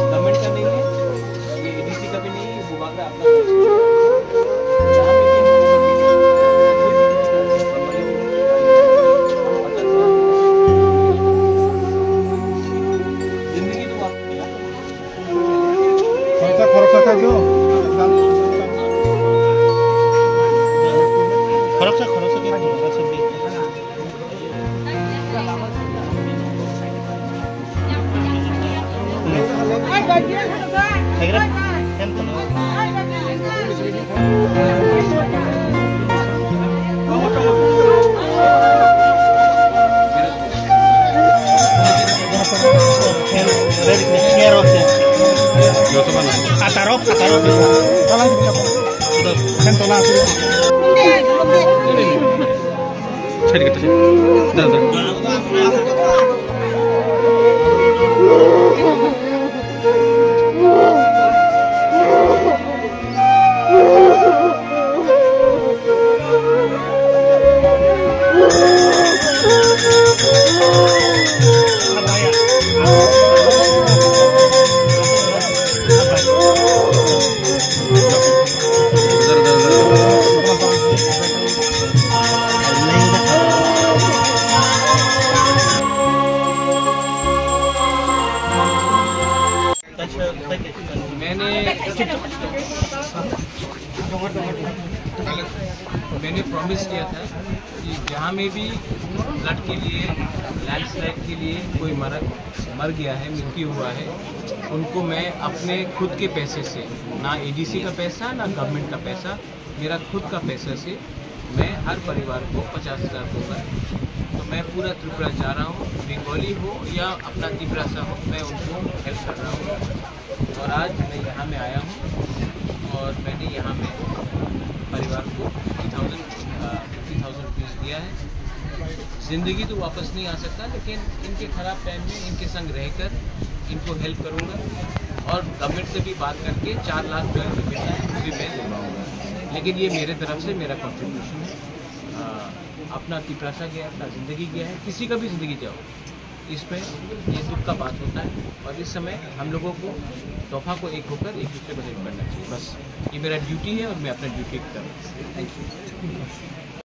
Government का नहीं है, ये एडीसी का भी नहीं है, विभाग का अपना जिंदगी तो खर्च खाद्य मैंने प्रॉमिस किया था कि जहाँ में भी फ्लड के लिए, लैंडस्लाइड के लिए कोई मर गया है, मृत्यु हुआ है, उनको मैं अपने खुद के पैसे से, ना एडीसी का पैसा ना गवर्नमेंट का पैसा, मेरा खुद का पैसा से मैं हर परिवार को 50,000 दूँगा। तो मैं पूरा त्रिपुरा जा रहा हूँ, बंगाली हो या अपना त्रिपुरा हो, मैं उनको हेल्प कर रहा हूँ। और आज मैं यहाँ में आया हूँ और मैंने यहाँ में परिवार को 50,000 रुपीज़ दिया है। ज़िंदगी तो वापस नहीं आ सकता, लेकिन इनके ख़राब टाइम में इनके संग रहकर इनको हेल्प करूँगा और गवर्नमेंट से भी बात करके 4 लाख जो मिलता है वो भी मैं दे पाऊँगा। लेकिन ये मेरे तरफ से मेरा कंट्रीब्यूशन है। अपना तिपरासा गया, अपना ज़िंदगी गया है, किसी का भी ज़िंदगी जाओ, इसमें ये दुख का बात होता है। और इस समय हम लोगों को तोहफा को एक होकर एक दूसरे को हेल्प करना चाहिए। बस ये मेरा ड्यूटी है और मैं अपना ड्यूटी कर रहा हूँ। Thank you.